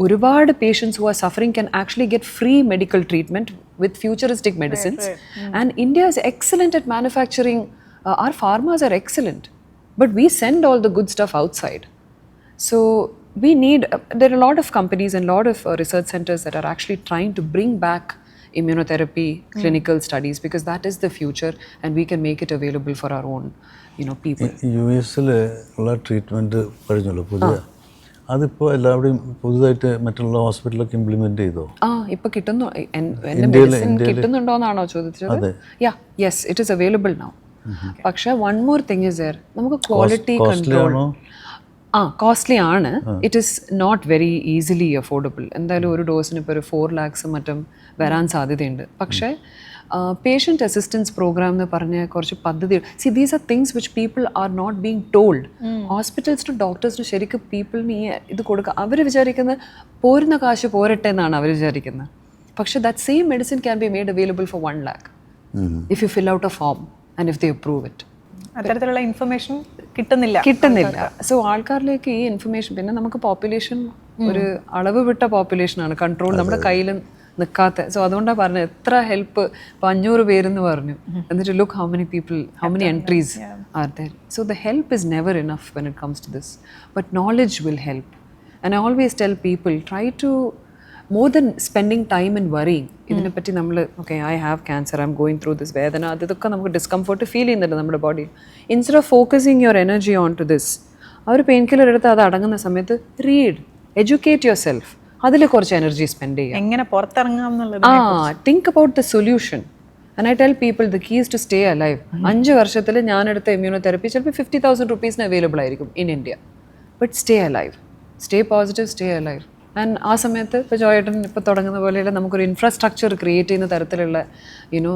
ഒരുപാട് patients who are suffering can actually get free medical treatment with futuristic medicines. And India is excellent at manufacturing. Our pharmas are excellent, but we send all the good stuff outside. So we need, there are a lot of companies and a lot of research centers that are actually trying to bring back immunotherapy clinical studies, because that is the future and we can make it available for our own, people. US-ൽ ഉള്ള treatment കഴിഞ്ഞല്ലോ പുതിയ, അതിപ്പോൾ എല്ലാവരുടെയും പുതുതായിട്ട് മറ്റുള്ള ഹോസ്പിറ്റലൊക്കെ implement ചെയ്തോ? ഇപ്പോൾ കിട്ടുന്നു. മെഡിസിൻ കിട്ടുന്നുണ്ടോയെന്നാണോ ചോദിച്ചത്? Yes, it is available now. പക്ഷേ one more thing is there, നമുക്ക് ക്വാളിറ്റി കൺട്രോൾ കോസ്റ്റ്ലി ആണ്. It is not very easily affordable. എന്തായാലും ഒരു ഡോസിന് ഇപ്പോൾ ഒരു 4 lakhs മറ്റും വരാൻ സാധ്യതയുണ്ട്. പക്ഷേ പേഷ്യൻ്റ് അസിസ്റ്റൻസ് പ്രോഗ്രാം എന്ന് പറഞ്ഞ കുറച്ച് പദ്ധതി, see these are things which people are not being told. ഹോസ്പിറ്റൽസിനും ഡോക്ടേഴ്സിനും ശരിക്കും പീപ്പിളിന് ഇത് കൊടുക്കുക. അവർ വിചാരിക്കുന്നത് പോരുന്ന കാശ് പോരട്ടെ എന്നാണ് അവർ വിചാരിക്കുന്നത്. പക്ഷേ that same medicine can be made available for 1 lakh if you fill out a form and if they approve it. അത്തരത്തിലുള്ള ഇൻഫർമേഷൻ കിട്ടുന്നില്ല. സോ ആൾക്കാരിലേക്ക് ഈ ഇൻഫർമേഷൻ, പിന്നെ നമുക്ക് പോപ്പുലേഷൻ ഒരു അളവ് വിട്ട പോപ്പുലേഷനാണ്, കൺട്രോൾ നമ്മുടെ കയ്യിൽ നിൽക്കാത്ത. സോ അതുകൊണ്ടാണ് പറഞ്ഞത് എത്ര ഹെൽപ്പ്, ഇപ്പോൾ 500 പേരെന്ന് പറഞ്ഞു, എന്നിട്ട് look how many people, how many entries are there. So the help is never enough when it comes to this, but knowledge will help. And I always tell people, try to more than spending time in worrying, ഇതിനെപ്പറ്റി നമ്മൾ okay I have cancer, I am going through this, വേദന അതൊക്കെ നമുക്ക് discomfort feel ചെയ്യുന്നുണ്ട് നമ്മുടെ ബോഡിയിൽ. Instead of focusing your energy on to this, ആ ഒരു പെയിൻ കില്ലർ എടുത്ത് അത് അടങ്ങുന്ന സമയത്ത് റീഡ്, എഡ്യൂക്കേറ്റ് യുവർ സെൽഫ്, അതിൽ കുറച്ച് എനർജി സ്പെൻഡ് ചെയ്യുക. എങ്ങനെ പുറത്തിറങ്ങാം എന്നുള്ളത്. Think about the solution. And I tell people the keys to stay alive. 5 വർഷത്തിൽ ഞാനെടുത്ത ഇമ്മ്യൂണോതെറപ്പി ചിലപ്പോൾ 50,000 rupees അവൈലബിൾ ആയിരിക്കും in India, but stay alive, stay positive, stay alive. And ആ സമയത്ത് ഇപ്പോൾ ജോയേട്ടൻ ഇപ്പോൾ തുടങ്ങുന്ന പോലെയുള്ള നമുക്കൊരു ഇൻഫ്രാസ്ട്രക്ചർ ക്രിയേറ്റ് ചെയ്യുന്ന തരത്തിലുള്ള യുനോ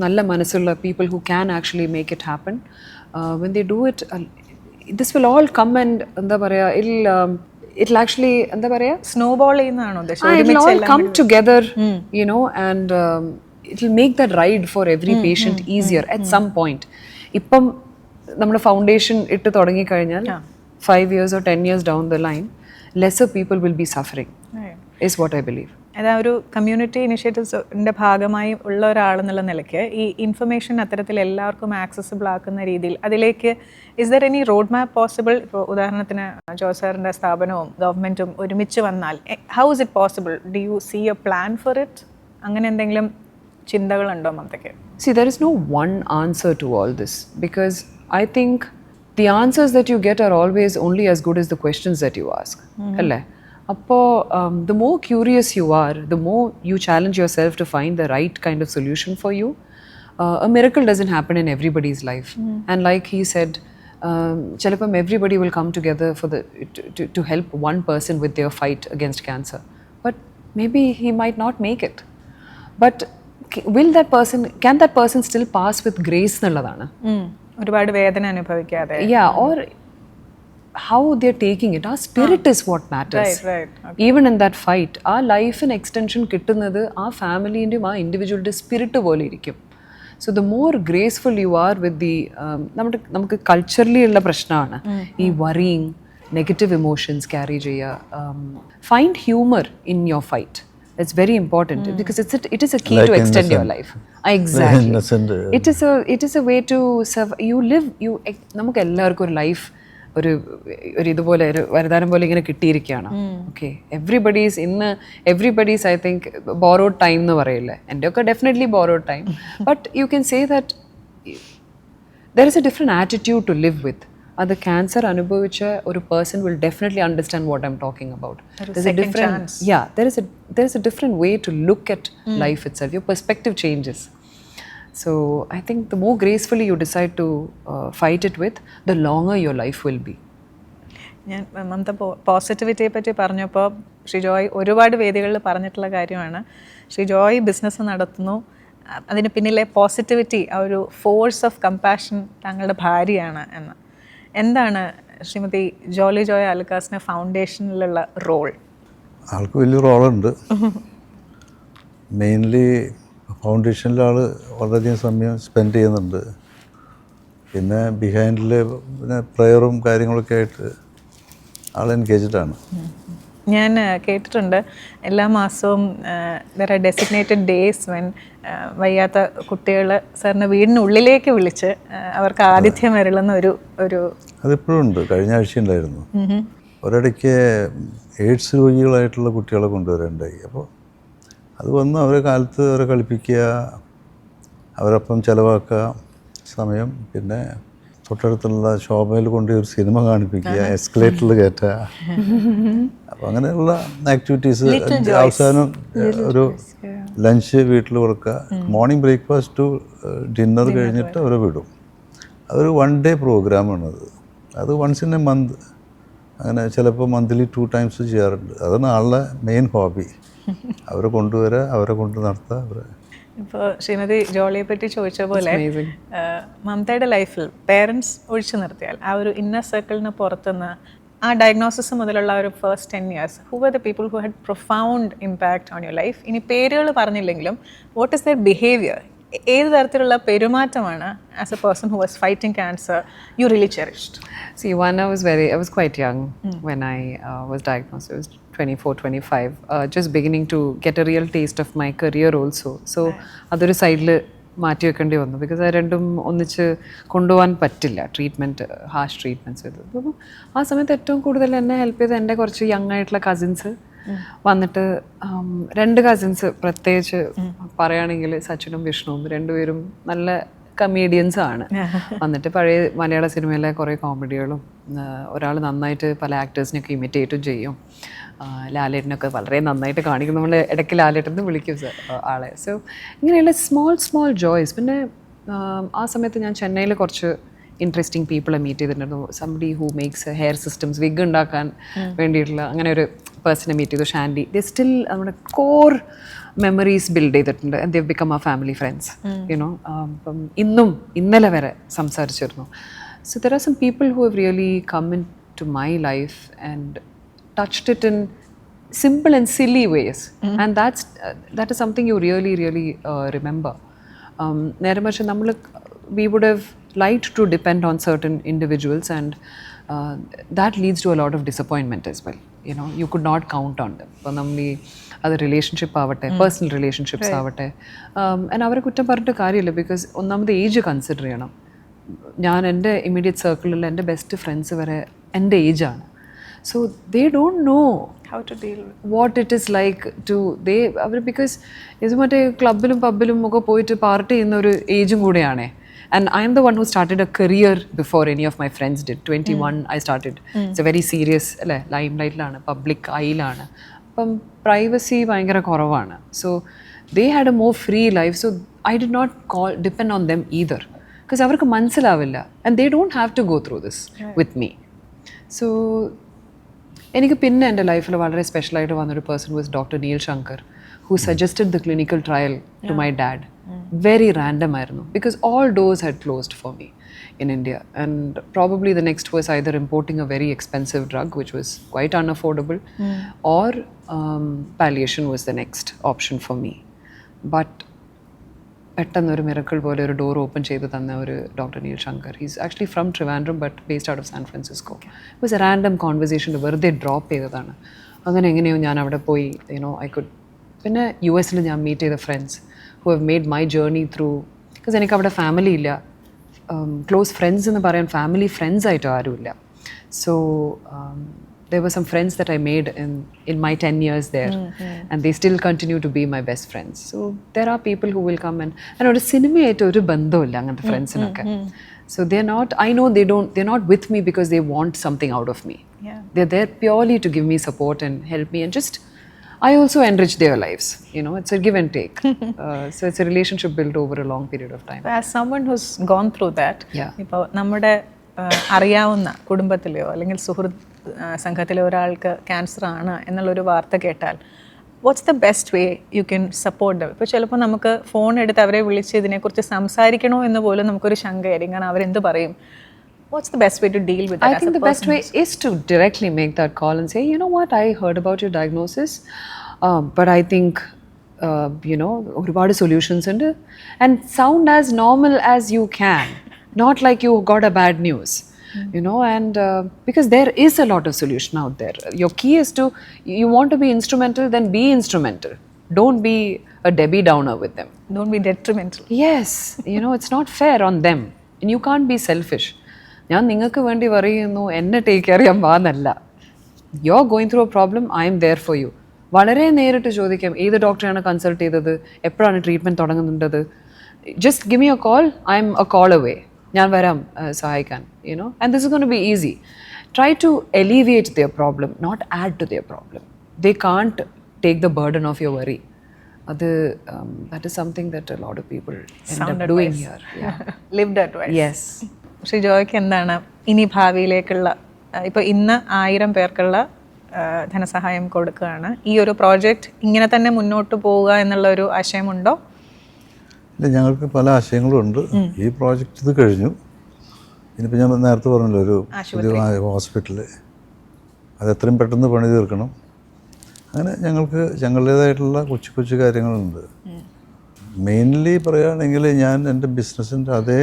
നല്ല മനസ്സുള്ള people who can actually make it happen. When they do it, this will all come and എന്താ പറയുക, it'll actually എന്താ പറയുക, സ്നോബോൾ ചെയ്യുന്നതാണോ ഉദ്ദേശം? it'll all come together, you know, and it'll make that ride for every patient easier at some point. ഇപ്പം നമ്മൾ foundation ഇട്ട് തുടങ്ങിക്കഴിഞ്ഞാൽ 5 years or 10 years down the line, lesser people will be suffering, is what I believe. അതാ ഒരു community ഇനിഷ്യേറ്റീവ്സിൻ്റെ ഭാഗമായി ഉള്ള ഒരാളെന്നുള്ള നിലയ്ക്ക് ഈ ഇൻഫർമേഷൻ അത്തരത്തിൽ എല്ലാവർക്കും ആക്സസിബിൾ ആക്കുന്ന രീതിയിൽ അതിലേക്ക് is there any road map possible? ഇപ്പോൾ ഉദാഹരണത്തിന് ജോയ് സാറിൻ്റെ സ്ഥാപനവും ഗവൺമെൻറ്റും ഒരുമിച്ച് വന്നാൽ how is it possible? Do you see a plan for it? അങ്ങനെ എന്തെങ്കിലും ചിന്തകളുണ്ടോ മമതയ്ക്ക്? See, there is no one answer to all this, because I think the answers that you get are always only as good as the questions that you ask. അല്ലേ? അപ്പോൾ the more curious you are, the more you challenge yourself to find the right kind of solution for you. A miracle doesn't happen in everybody's life. And like he said, ചിലപ്പം everybody will come together for to help one person with their fight against cancer. But maybe he might not make it. But can that person still pass with grace എന്നുള്ളതാണ്. ഒരുപാട് വേദന അനുഭവിക്കാതെ. Yeah, or how they're taking it. Our spirit is what matters. Right. Okay. Even in that fight, our life and extension കിട്ടുന്നത് ആ ഫാമിലിൻ്റെയും ആ ഇൻഡിവിജ്വലിൻ്റെ spirit പോലെ ഇരിക്കും. So the more graceful you are with the നമുക്ക് culturally ഉള്ള പ്രശ്നമാണ് ഈ worrying, negative emotions carry ചെയ്യുക. Find humour in your fight. It's very important because it is a key to extend your life. Exactly. It is a way to നമുക്ക് എല്ലാവർക്കും ഒരു life ഒരു ഇതുപോലെ ഒരു വരദാനം പോലെ ഇങ്ങനെ കിട്ടിയിരിക്കുകയാണ്. Okay, everybody's I think borrowed time എന്ന് പറയില്ലേ, എൻ്റെ ഒക്കെ definitely borrowed time. But you can say that there is a different attitude to live with. അത് ക്യാൻസർ അനുഭവിച്ച ഒരു person will definitely understand what I am talking about. There is a different way to look at life itself. Your perspective changes. So I think the more gracefully you decide to fight it with, the longer your life will be. ഞാൻ മമത പോസിറ്റിവിറ്റിയെ പറ്റി പറഞ്ഞപ്പോൾ ശ്രീ ജോയ് ഒരുപാട് വേദികളിൽ പറഞ്ഞിട്ടുള്ള കാര്യമാണ്. Shri Joy business നടത്തുന്നു, അതിന് പിന്നിലെ പോസിറ്റിവിറ്റി, ആ ഒരു ഫോഴ്സ് ഓഫ് കമ്പാഷൻ താങ്കളുടെ ഭാര്യയാണ് എന്ന്. എന്താണ് ശ്രീമതി ജോയ് അലുക്കാസിൻ്റെ ഫൗണ്ടേഷനിലുള്ള റോൾ? ആൾക്ക് വലിയ റോളുണ്ട്. മെയിൻലി ഫൗണ്ടേഷനിൽ ആൾ വളരെയധികം സമയം സ്പെൻഡ് ചെയ്യുന്നുണ്ട്. പിന്നെ ബിഹൈൻഡിൽ പിന്നെ പ്രയറും കാര്യങ്ങളൊക്കെ ആയിട്ട് ആൾ എൻഗേജ്ഡാണ്. ഞാൻ കേട്ടിട്ടുണ്ട് എല്ലാ മാസവും വേറെ ഡെസിഗ്നേറ്റഡ് ഡേയ്സ് വെൻ വയ്യാത്ത കുട്ടികൾ സാറിന് വീടിനുള്ളിലേക്ക് വിളിച്ച് അവർക്ക് ആതിഥ്യം വരളുന്ന ഒരു അതിപ്പോഴും ഉണ്ട്. കഴിഞ്ഞ ആഴ്ച ഉണ്ടായിരുന്നു. ഒരിടയ്ക്ക് എയ്ഡ്സ് രോഗികളായിട്ടുള്ള കുട്ടികളെ കൊണ്ടുവരാനുണ്ടായി. അപ്പോൾ അത് വന്ന് അവരെ കാലത്ത് അവരെ കളിപ്പിക്കുക, അവരൊപ്പം ചിലവാക്കുക സമയം. പിന്നെ തൊട്ടടുത്തുള്ള ശോഭയിൽ കൊണ്ട് ഒരു സിനിമ കാണിപ്പിക്കുക, എസ്കലേറ്ററിൽ കയറ്റുക. അപ്പോൾ അങ്ങനെയുള്ള ആക്ടിവിറ്റീസ്. അവസാനം ഒരു ലഞ്ച് വീട്ടിൽ കൊടുക്കുക. മോർണിംഗ് ബ്രേക്ക്ഫാസ്റ്റ് ടു ഡിന്നർ കഴിഞ്ഞിട്ട് അവരെ വിടും. അതൊരു 1 day പ്രോഗ്രാമാണത്. അത് വൺസ് ഇൻ എ മന്ത്, അങ്ങനെ ചിലപ്പോൾ മന്ത്ലി 2 times ചെയ്യാറുണ്ട്. അതാണ് ആളുടെ മെയിൻ ഹോബി. അവരെ കൊണ്ടുവരിക, അവരെ കൊണ്ട് നടത്തുക. ഇപ്പോൾ ശ്രീമതി ജോളിയെ പറ്റി ചോദിച്ച പോലെ മമതയുടെ ലൈഫിൽ പേരൻസ് ഒഴിച്ചു നിർത്തിയാൽ ആ ഒരു ഇന്നർ സർക്കിളിന് പുറത്തുനിന്ന് ആ ഡയഗ്നോസിസ് മുതലുള്ള ഒരു first 10 years, who are the people who had profound impact on your life? ഇനി പേരുകൾ പറഞ്ഞില്ലെങ്കിലും വാട്ട് ഇസ് ദർ ബിഹേവിയർ ഏത് തരത്തിലുള്ള പെരുമാറ്റമാണ് as a person who was fighting cancer you really cherished? See, one, I was quite young when I was diagnosed. I was 24, 25, just beginning to get a real taste of my career also. So, അതൊരു സൈഡിൽ മാറ്റി വെക്കേണ്ടി വന്നു because അത് രണ്ടും ഒന്നിച്ച് കൊണ്ടുപോകാൻ പറ്റില്ല, ട്രീറ്റ്മെൻറ്റ്, ഹാർഷ് ട്രീറ്റ്മെൻറ്റ്സ് ഇത്. അപ്പം ആ സമയത്ത് ഏറ്റവും കൂടുതൽ എന്നെ ഹെൽപ്പ് ചെയ്ത് എൻ്റെ കുറച്ച് യങ് ആയിട്ടുള്ള കസിൻസ് വന്നിട്ട്, 2 കസിൻസ് പ്രത്യേകിച്ച് പറയുകയാണെങ്കിൽ സച്ചിനും വിഷ്ണുവും, രണ്ടുപേരും നല്ല കമീഡിയൻസ് ആണ്. വന്നിട്ട് പഴയ മലയാള സിനിമയിലെ കുറേ കോമഡികളും, ഒരാൾ നന്നായിട്ട് പല ആക്ടേഴ്സിനെയൊക്കെ ഇമിറ്റേറ്റും ചെയ്യും, ലാലേട്ടനൊക്കെ വളരെ നന്നായിട്ട് കാണിക്കും. നമ്മൾ ഇടയ്ക്ക് ലാലേട്ടൻ വിളിക്കും ആളെ. സോ ഇങ്ങനെയുള്ള സ്മോൾ ജോയ്സ്. പിന്നെ ആ സമയത്ത് ഞാൻ ചെന്നൈയിൽ കുറച്ച് ഇൻട്രസ്റ്റിംഗ് പീപ്പിളെ മീറ്റ് ചെയ്തിട്ടുണ്ടായിരുന്നു. Somebody who makes hair systems, wig ഉണ്ടാക്കാൻ വേണ്ടിയിട്ടുള്ള അങ്ങനെ ഒരു പേഴ്സണെ മീറ്റ് ചെയ്തു, ഷാൻഡി. ദേ സ്റ്റിൽ നമ്മുടെ കോർ മെമ്മറീസ് ബിൽഡ് ചെയ്തിട്ടുണ്ട്. ആൻഡ് ദേ ബിക്കം അവർ ഫാമിലി ഫ്രണ്ട്സ്, യുനോ. അപ്പം ഇന്നലെ വരെ സംസാരിച്ചിരുന്നു. So there are some people who have really come into my life and touched it in simple and silly ways. And that is something you really remember. നേരെ മറിച്ച് നമ്മൾ we would have liked to depend on certain individuals, and that leads to a lot of disappointment as well. You know, you could not count on them. അപ്പോൾ നമ്മൾ ഈ അത് relationship ആവട്ടെ, personal relationships ആവട്ടെ, and അവരെ കുറ്റം പറഞ്ഞിട്ട് കാര്യമില്ല. ബിക്കോസ് ഒന്നാമത് ഏജ് കൺസിഡർ ചെയ്യണം. ഞാൻ എൻ്റെ ഇമ്മീഡിയറ്റ് സർക്കിളിൽ എൻ്റെ ബെസ്റ്റ് ഫ്രണ്ട്സ് വരെ എൻ്റെ ഏജാണ്. So they don't know how to deal with what it is like to because ഇത് മറ്റേ ക്ലബിലും പബ്ബിലും ഒക്കെ പോയിട്ട് പാർട്ടി ചെയ്യുന്ന ഒരു ഏജും കൂടെയാണ്. And I am the one who started a career before any of my friends did. 21 I started. It's a very serious അല്ലേ, ലൈംലൈറ്റിലാണ്, public ഐയിലാണ്. അപ്പം privacy ഭയങ്കര കുറവാണ്. So they had a more free life. So I did not depend on them either, because അവർക്ക് മനസ്സിലാവില്ല, and they don't have to go through this with me. So എനിക്ക് പിന്നെ എൻ്റെ ലൈഫിൽ വളരെ സ്പെഷ്യലായിട്ട് വന്നൊരു person was doctor Neel Shankar, who suggested the clinical trial to my dad. Very random ആയിരുന്നു, because all doors had closed for me in India, and probably the next was either importing a very expensive drug which was quite unaffordable, or palliation was the next option for me. But പെട്ടെന്നൊരു miracle പോലെ ഒരു door open ചെയ്ത് തന്ന ഒരു doctor Neel Shankar. He's actually from Trivandrum but based out of San Francisco. It was a random conversation, വെറുതെ drop ചെയ്തതാണ്. അങ്ങനെ എങ്ങനെയോ ഞാൻ അവിടെ പോയി, യുനോ, ഐ കുഡ്. പിന്നെ US ഞാൻ മീറ്റ് ചെയ്ത friends who have made my journey through, because എനിക്ക് അവിടെ ഫാമിലി ഇല്ല, ക്ലോസ് ഫ്രണ്ട്സ് എന്ന് പറയാൻ ഫാമിലി ഫ്രണ്ട്സ് ആയിട്ട് ആരുമില്ല. So there were some friends that I made in my 10 years there, and they still continue to be my best friends. So there are people who will come and oru cinema aittu oru bandham illa angante friends nokke. So they're not, I know they're not with me because they want something out of me. They're there purely to give me support and help me, and just I also enrich their lives. You know, it's a give and take. So it's a relationship built over a long period of time. As someone who's gone through that, ഇപ്പോൾ നമ്മുടെ അറിയാവുന്ന കുടുംബത്തിലെയോ അല്ലെങ്കിൽ സുഹൃത്ത് സംഘത്തിലെ ഒരാൾക്ക് cancer ആണ് എന്നുള്ളൊരു വാർത്ത കേട്ടാൽ, what's the best way you can support them? ഇപ്പോൾ ചിലപ്പോൾ നമുക്ക് ഫോൺ എടുത്ത് അവരെ വിളിച്ച് ഇതിനെക്കുറിച്ച് സംസാരിക്കണോ എന്ന് പോലും നമുക്കൊരു ശങ്കയായിരിക്കും, കാരണം അവരെന്ത് പറയും. What's the best way to deal with that? I think the best way is to directly make that call and say, you know what, I heard about your diagnosis, but I think, you know, ഒരുപാട് solutions ഉണ്ട്, and sound as normal as you can, not like you got a bad news. You know, and because there is a lot of solution out there. Your key is to, you want to be instrumental, then be instrumental. Don't be a Debbie Downer with them. Don't be detrimental. Yes, you know, it's not fair on them, and you can't be selfish. ഞാൻ നിങ്ങൾക്ക് വേണ്ടി പറയുന്നു, എന്നെ take care ചെയ്യാൻ പാന്നല്ല. You are going through a problem, I am there for you. വളരെ നേരിട്ട് ചോദിക്കാം, ഏത് ഡോക്ടറെയാണ് കൺസൾട്ട് ചെയ്തത്, എപ്പോഴാണ് ട്രീറ്റ്മെൻറ്റ് തുടങ്ങുന്നുണ്ടത്. Just give me a call, I am a call away. ഞാൻ വരാം സഹായിക്കാൻ, you know, and this is going to be easy. Try to alleviate their problem, not add to their problem. They can't take the burden of your worry. That is something that a lot of people end up doing here. Yeah. Lived advice. Yes. Shri ജോയ്ക്ക് എന്താണ് ഇനി ഭാവിയിലേക്കുള്ള, ഇപ്പോൾ ഇന്ന് 1000 പേർക്കുള്ള ധനസഹായം കൊടുക്കുകയാണ്, ഈ ഒരു പ്രോജക്റ്റ് ഇങ്ങനെ തന്നെ മുന്നോട്ട് പോവുക എന്നുള്ള ഒരു ആശയമുണ്ടോ? ഇല്ല, ഞങ്ങൾക്ക് പല ആശയങ്ങളുണ്ട്. ഈ പ്രോജക്റ്റ് ഇത് കഴിഞ്ഞു. ഇനിയിപ്പോൾ ഞാൻ നേരത്തെ പറഞ്ഞല്ലോ, ഒരു പുതിയ ഹോസ്പിറ്റൽ, അത് എത്രയും പെട്ടെന്ന് പണി തീർക്കണം. അങ്ങനെ ഞങ്ങളുടേതായിട്ടുള്ള കൊച്ചു കൊച്ചു കാര്യങ്ങളുണ്ട്. മെയിൻലി പറയുകയാണെങ്കിൽ ഞാൻ എൻ്റെ ബിസിനസ്സിൻ്റെ അതേ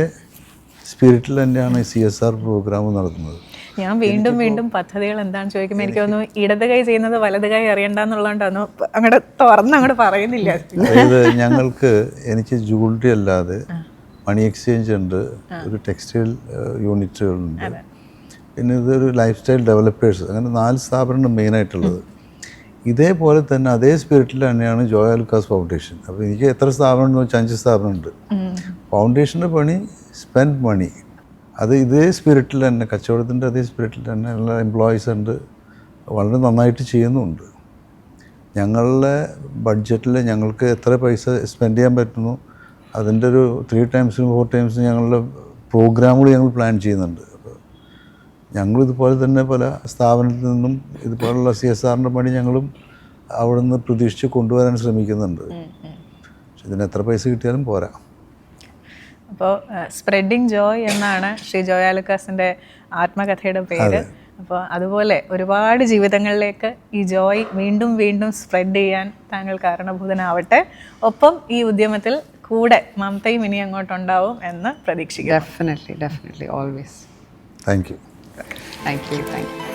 സ്പിരിറ്റിൽ തന്നെയാണ് CSR പ്രോഗ്രാം നടത്തുന്നത്. ഞാൻ വീണ്ടും വീണ്ടും പദ്ധതികൾ എന്താണെന്ന് ചോദിക്കുമ്പോൾ എനിക്ക് തോന്നുന്നു ഇടത് കൈ ചെയ്യുന്നത് വലത് കൈ അറിയണ്ടെന്നുള്ളതുകൊണ്ടാണ് അങ്ങോട്ട് അങ്ങോട്ട് പറയുന്നില്ല. അതായത് എനിക്ക് ജൂവലറി അല്ലാതെ മണി എക്സ്ചേഞ്ച് ഉണ്ട്, ഒരു ടെക്സ്റ്റൈൽ യൂണിറ്റുകളുണ്ട്, പിന്നെ ഇതൊരു ലൈഫ് സ്റ്റൈൽ ഡെവലപ്പേഴ്സ്, അങ്ങനെ 4 സ്ഥാപനമാണ് മെയിനായിട്ടുള്ളത്. ഇതേപോലെ തന്നെ അതേ സ്പിരിറ്റിൽ തന്നെയാണ് ജോയാലുക്കാസ് ഫൗണ്ടേഷൻ. അപ്പോൾ എനിക്ക് എത്ര സ്ഥാപനം എന്ന് വെച്ചാൽ 5 സ്ഥാപനമുണ്ട്. ഫൗണ്ടേഷൻ്റെ പണി സ്പെൻഡ് മണി, അത് ഇതേ സ്പിരിറ്റിൽ തന്നെ, കച്ചവടത്തിൻ്റെ അതേ സ്പിരിറ്റിൽ തന്നെ ഉള്ള എംപ്ലോയീസ് ഉണ്ട്, വളരെ നന്നായിട്ട് ചെയ്യുന്നുണ്ട്. ഞങ്ങളുടെ ബഡ്ജറ്റിൽ ഞങ്ങൾക്ക് എത്ര പൈസ സ്പെൻഡ് ചെയ്യാൻ പറ്റുന്നു അതിൻ്റെ ഒരു 3 times 4 times ഞങ്ങളുടെ പ്രോഗ്രാമുകൾ ഞങ്ങൾ പ്ലാൻ ചെയ്യുന്നുണ്ട്. അപ്പോൾ ഞങ്ങളിതുപോലെ തന്നെ പല സ്ഥാപനത്തിൽ നിന്നും ഇതുപോലുള്ള CSRൻ്റെ പണി ഞങ്ങളും അവിടെ നിന്ന് പ്രതീക്ഷിച്ച് കൊണ്ടുവരാൻ ശ്രമിക്കുന്നുണ്ട്. പക്ഷെ ഇതിന് എത്ര പൈസ കിട്ടിയാലും പോരാ. അപ്പോൾ സ്പ്രെഡിങ് ജോയ് എന്നാണ് ശ്രീ ജോയാലുക്കാസിൻ്റെ ആത്മകഥയുടെ പേര്. അപ്പോൾ അതുപോലെ ഒരുപാട് ജീവിതങ്ങളിലേക്ക് ഈ ജോയ് വീണ്ടും വീണ്ടും സ്പ്രെഡ് ചെയ്യാൻ താങ്കൾ കാരണഭൂതനാവട്ടെ. ഒപ്പം ഈ ഉദ്യമത്തിൽ കൂടെ മമതയും ഇനി അങ്ങോട്ടുണ്ടാവും എന്ന് പ്രതീക്ഷിക്കുന്നു. Definitely, always. Thank you. Thank you.